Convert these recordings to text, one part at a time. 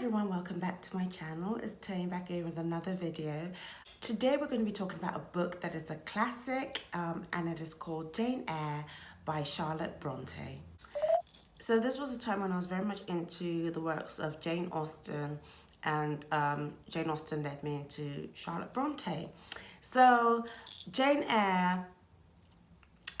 everyone, welcome back to my channel. It's Tony back here with another video. Today we're going to be talking about a book that is a classic and it is called Jane Eyre by Charlotte Bronte. So this was a time when I was very much into the works of Jane Austen, and Jane Austen led me into Charlotte Bronte. So Jane Eyre,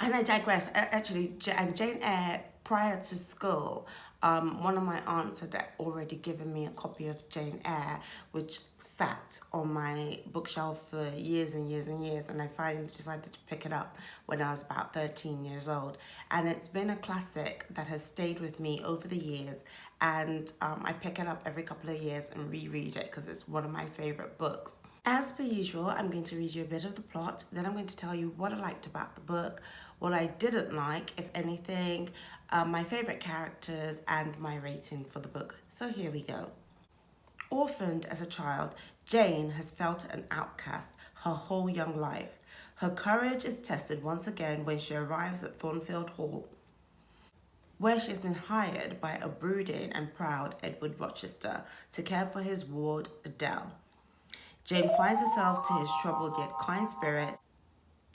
and I digress, actually, and Jane Eyre, prior to school, one of my aunts had already given me a copy of Jane Eyre, which sat on my bookshelf for years and years and years, and I finally decided to pick it up when I was about 13 years old. And it's been a classic that has stayed with me over the years, and I pick it up every couple of years and reread it because it's one of my favorite books. As per usual, I'm going to read you a bit of the plot, then I'm going to tell you what I liked about the book, what I didn't like, if anything, my favorite characters, and my rating for the book. So here we go. Orphaned as a child, Jane has felt an outcast her whole young life. Her courage is tested once again when she arrives at Thornfield Hall, where she has been hired by a brooding and proud Edward Rochester to care for his ward, Adele. Jane finds herself to his troubled yet kind spirit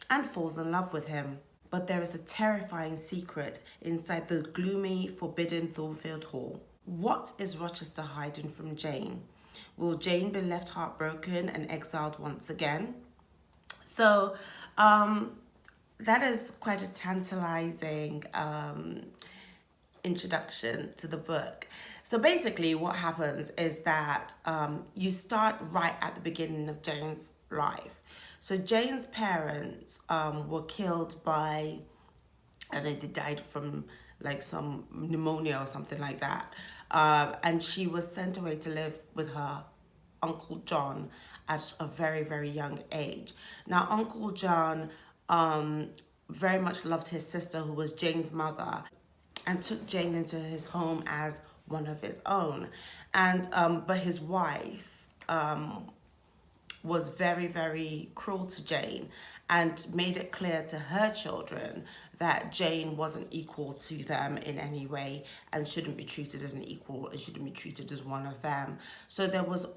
and falls in love with him. But there is a terrifying secret inside the gloomy, forbidden Thornfield Hall. What is Rochester hiding from Jane? Will Jane be left heartbroken and exiled once again? So that is quite a tantalizing introduction to the book. So basically what happens is that you start right at the beginning of Jane's life. So Jane's parents were killed by, and they died from like some pneumonia or something like that. And she was sent away to live with her Uncle John at a very, very young age. Now, Uncle John very much loved his sister, who was Jane's mother, and took Jane into his home as one of his own. And but his wife was very, very cruel to Jane and made it clear to her children that Jane wasn't equal to them in any way and shouldn't be treated as an equal and shouldn't be treated as one of them. So there was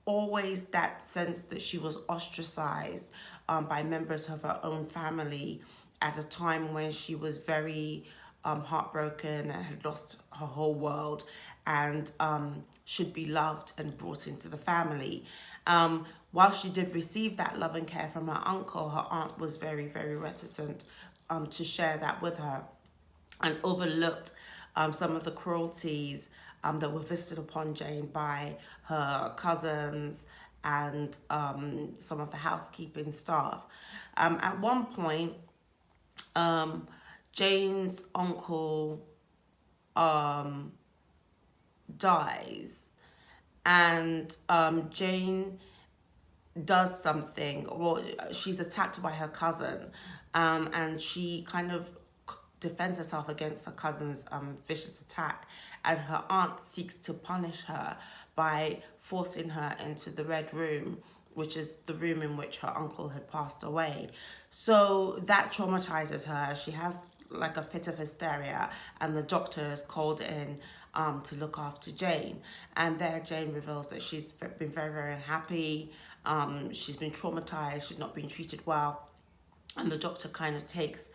always that sense that she was ostracized by members of her own family at a time when she was very heartbroken and had lost her whole world and should be loved and brought into the family. While she did receive that love and care from her uncle, her aunt was very, very reticent to share that with her and overlooked some of the cruelties that were visited upon Jane by her cousins and some of the housekeeping staff. At one point, Jane's uncle dies, and Jane does something, or she's attacked by her cousin, and she kind of defends herself against her cousin's vicious attack, and her aunt seeks to punish her by forcing her into the Red Room, which is the room in which her uncle had passed away. So that traumatizes her. She has like a fit of hysteria, and the doctor is called in to look after Jane. And there Jane reveals that she's been very, very unhappy. She's been traumatized. She's not been treated well. And the doctor kind of takes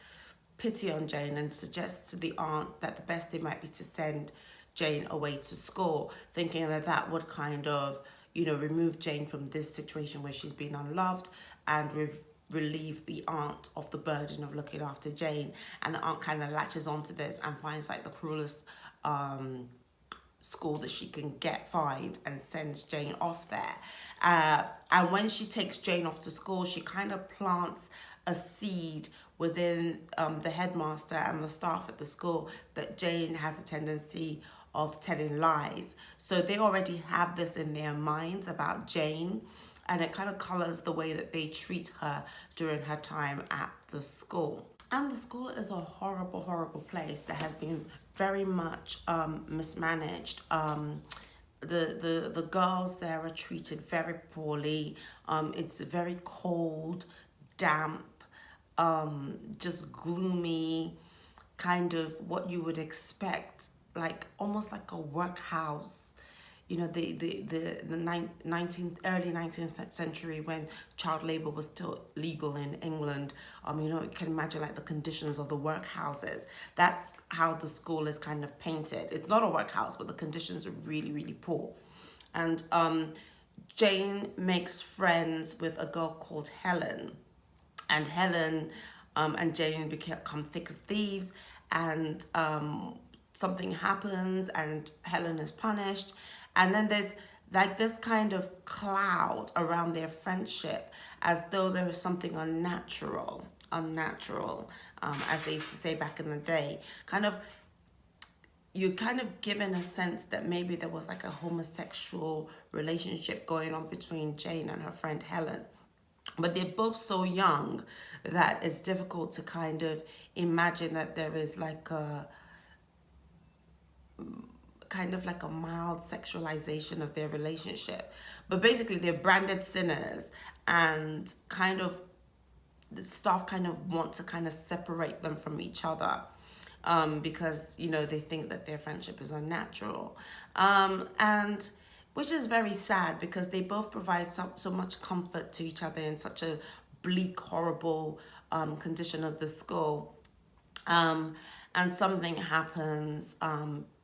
pity on Jane and suggests to the aunt that the best thing might be to send Jane away to school, thinking that that would kind of, you know, remove Jane from this situation where she's been unloved and relieve the aunt of the burden of looking after Jane. And the aunt kind of latches onto this and finds like the cruelest school that she can find and sends Jane off there. And when she takes Jane off to school, she kind of plants a seed within the headmaster and the staff at the school that Jane has a tendency of telling lies. So they already have this in their minds about Jane, and it kind of colors the way that they treat her during her time at the school. And the school is a horrible, horrible place that has been very much mismanaged. The girls there are treated very poorly. It's very cold, damp, just gloomy, kind of what you would expect, like almost like a workhouse, early 19th century, when child labor was still legal in England. You can imagine like the conditions of the workhouses. That's how the school is kind of painted. It's not a workhouse, but the conditions are really, really poor. And Jane makes friends with a girl called Helen, and Helen and Jane become thick as thieves, and something happens and Helen is punished, and then there's like this kind of cloud around their friendship, as though there was something unnatural, as they used to say back in the day. You're kind of given a sense that maybe there was like a homosexual relationship going on between Jane and her friend Helen. But they're both so young that it's difficult to kind of imagine that there is like a kind of like a mild sexualization of their relationship. But basically they're branded sinners, and kind of the staff kind of want to kind of separate them from each other, because they think that their friendship is unnatural, and which is very sad, because they both provide so much comfort to each other in such a bleak, horrible condition of the school. And something happens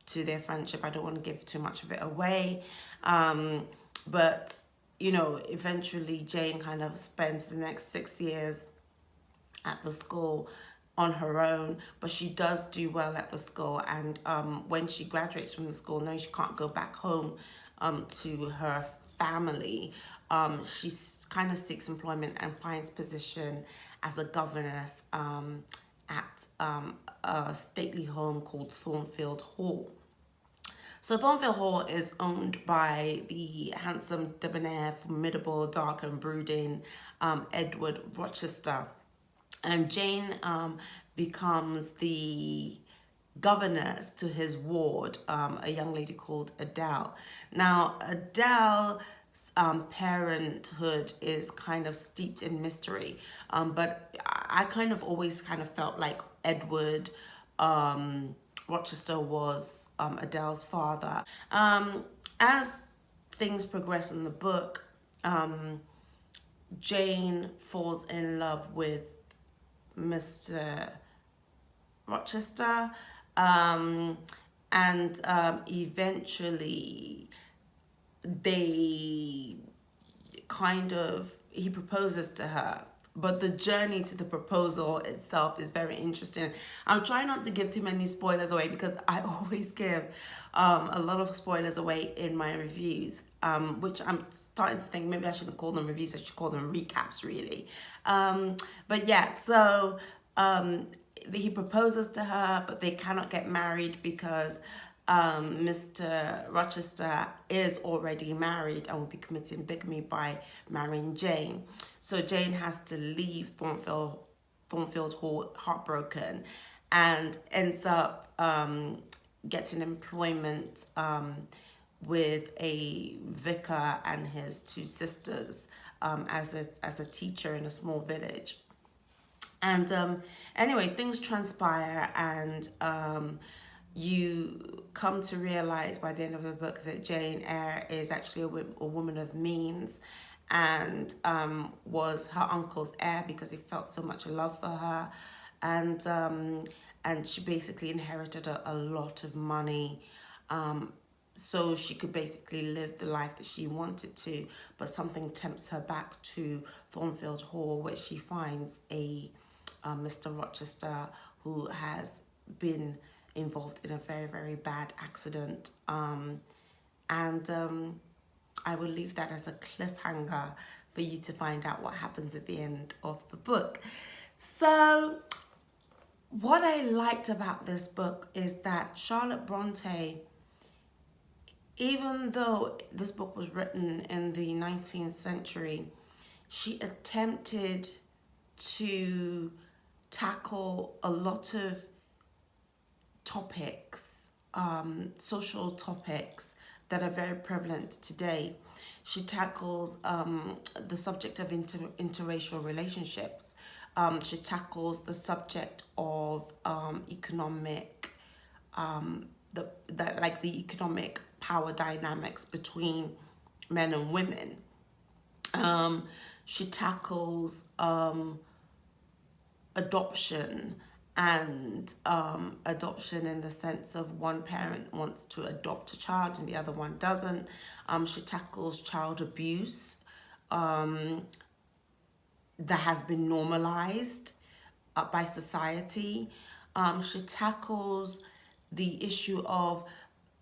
to their friendship. I don't want to give too much of it away, but eventually Jane kind of spends the next 6 years at the school on her own, but she does do well at the school. And when she graduates from the school, no, she can't go back home to her family. She kind of seeks employment and finds position as a governess at a stately home called Thornfield Hall. So Thornfield Hall is owned by the handsome, debonair, formidable, dark and brooding Edward Rochester. And Jane becomes the governess to his ward, a young lady called Adele. Now, Adele's parenthood is kind of steeped in mystery, but I kind of always kind of felt like Edward Rochester was Adele's father. As things progress in the book, Jane falls in love with Mr. Rochester, and eventually he proposes to her. But the journey to the proposal itself is very interesting. I'm trying not to give too many spoilers away, because I always give a lot of spoilers away in my reviews, which I'm starting to think maybe I shouldn't call them reviews, I should call them recaps, really. But yeah, so he proposes to her, but they cannot get married because Mr. Rochester is already married and will be committing bigamy by marrying Jane. So Jane has to leave Thornfield Hall heartbroken, and ends up getting employment with a vicar and his two sisters as a teacher in a small village. And anyway, things transpire, and you come to realize by the end of the book that Jane Eyre is actually a woman of means, and was her uncle's heir because he felt so much love for her, and she basically inherited a lot of money, so she could basically live the life that she wanted to. But something tempts her back to Thornfield Hall, where she finds a Mr. Rochester who has been involved in a very, very bad accident, and I will leave that as a cliffhanger for you to find out what happens at the end of the book. So what I liked about this book is that Charlotte Bronte, even though this book was written in the 19th century, she attempted to tackle a lot of topics, social topics that are very prevalent today. She tackles the subject of interracial relationships. She tackles the subject of economic, the economic power dynamics between men and women. She tackles adoption, and adoption in the sense of one parent wants to adopt a child and the other one doesn't. She tackles child abuse that has been normalized by society. She tackles the issue of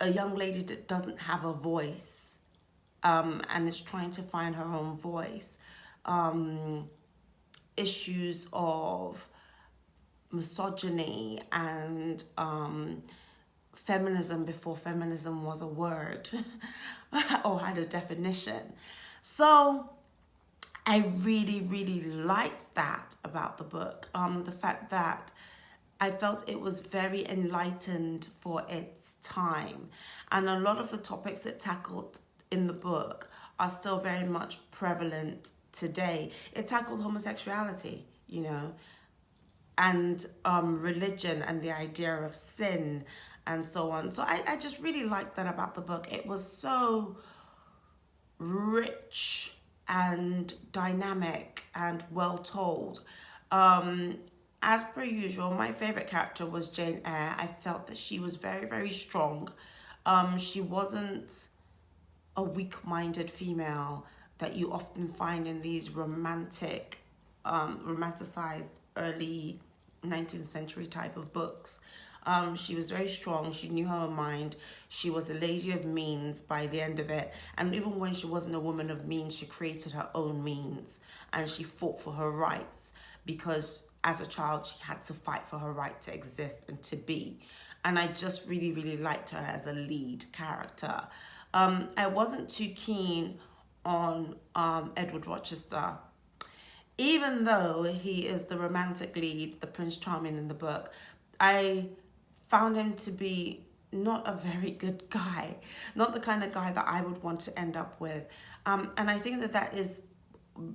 a young lady that doesn't have a voice and is trying to find her own voice. Issues of misogyny and feminism before feminism was a word or had a definition. So I really, really liked that about the book. The fact that I felt it was very enlightened for its time. And a lot of the topics it tackled in the book are still very much prevalent today. It tackled homosexuality, you know, and religion and the idea of sin and so on. So I just really liked that about the book. It was so rich and dynamic and well told. As per usual, my favorite character was Jane Eyre. I felt that she was very, very strong. She wasn't a weak-minded female that you often find in these romanticized early 19th century type of books. She was very strong. She knew her mind. She was a lady of means by the end of it. And even when she wasn't a woman of means, she created her own means and she fought for her rights, because as a child, she had to fight for her right to exist and to be. And I just really, really liked her as a lead character. I wasn't too keen on Edward Rochester, even though he is the romantic lead, the Prince Charming in the book. I found him to be not a very good guy, not the kind of guy that I would want to end up with. And I think that that is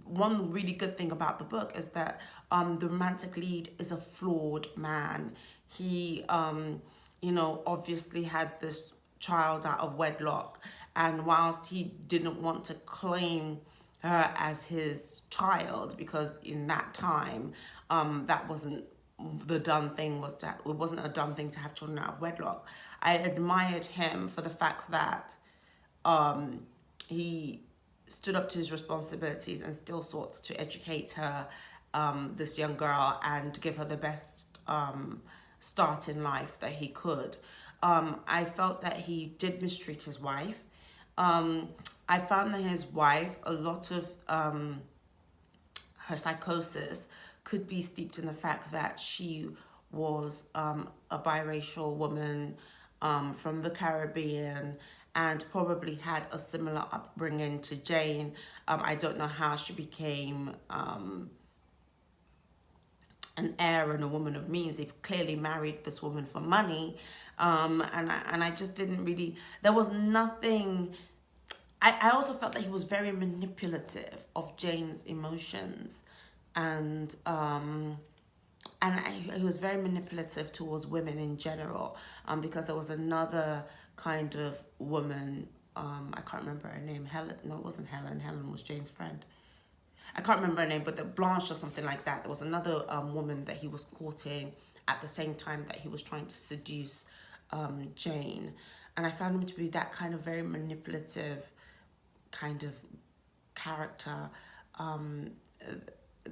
one really good thing about the book, is that the romantic lead is a flawed man. He, you know, obviously had this child out of wedlock, and whilst he didn't want to claim her as his child, because in that time, that wasn't the done thing, it wasn't a done thing to have children out of wedlock. I admired him for the fact that he stood up to his responsibilities and still sought to educate her, this young girl, and give her the best start in life that he could. I felt that he did mistreat his wife. I found that his wife, a lot of her psychosis could be steeped in the fact that she was a biracial woman from the Caribbean, and probably had a similar upbringing to Jane. I don't know how she became an heir and a woman of means. He clearly married this woman for money. And I just didn't really, there was nothing. I also felt that he was very manipulative of Jane's emotions, and he was very manipulative towards women in general, because there was another kind of woman, I can't remember her name, Helen, no, it wasn't Helen, Helen was Jane's friend. I can't remember her name, but the Blanche or something like that. There was another woman that he was courting at the same time that he was trying to seduce Jane. And I found him to be that kind of very manipulative kind of character,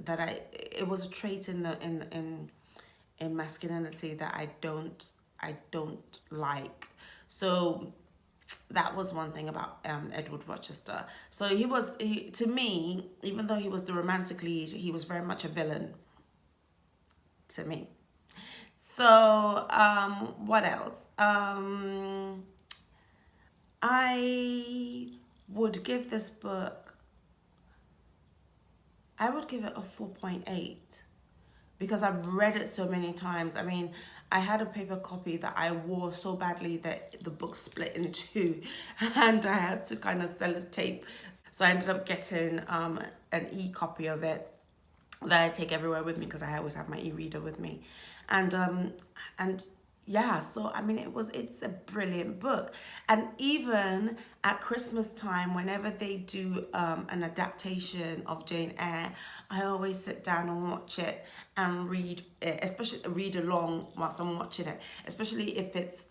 that it was a trait in masculinity that I don't like. So that was one thing about Edward Rochester. So he to me, even though he was the romantic lead, he was very much a villain to me. So what else? I would give this book, I would give it a 4.8, because I've read it so many times. I mean, I had a paper copy that I wore so badly that the book split in two, and I had to kind of sellotape. So I ended up getting an e-copy of it that I take everywhere with me, because I always have my e-reader with me. And yeah, so I mean it's a brilliant book. And even at Christmas time, whenever they do an adaptation of Jane Eyre, I always sit down and watch it and read it, especially read along whilst I'm watching it, especially if it's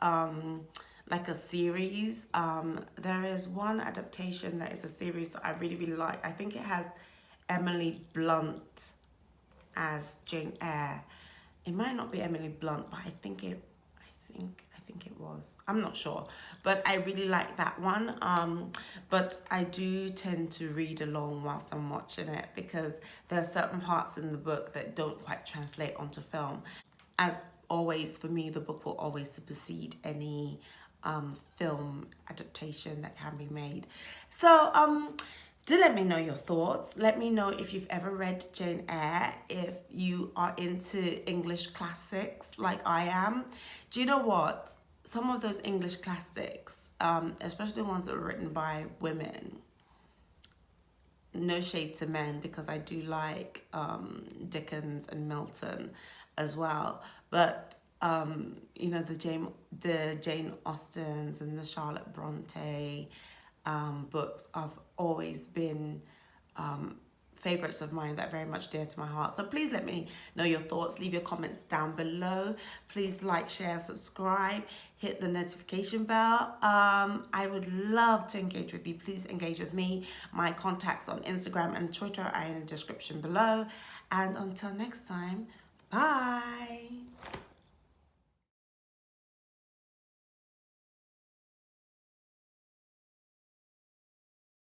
like a series. There is one adaptation that is a series that I really really like. I think it has Emily Blunt as Jane Eyre. It might not be Emily Blunt, but I think it was. I'm not sure, but I really like that one. But I do tend to read along whilst I'm watching it because there are certain parts in the book that don't quite translate onto film. As always, for me, the book will always supersede any film adaptation that can be made. So do let me know your thoughts. Let me know if you've ever read Jane Eyre, if you are into English classics like I am. Do you know what? Some of those English classics, especially the ones that were written by women, no shade to men because I do like Dickens and Milton as well, but you know, the Jane Austens and the Charlotte Bronte books have always been favorites of mine that are very much dear to my heart. So please let me know your thoughts. Leave your comments down below. Please like, share, subscribe, hit the notification bell. I would love to engage with you. Please engage with me. My contacts on Instagram and Twitter are in the description below. And until next time, bye.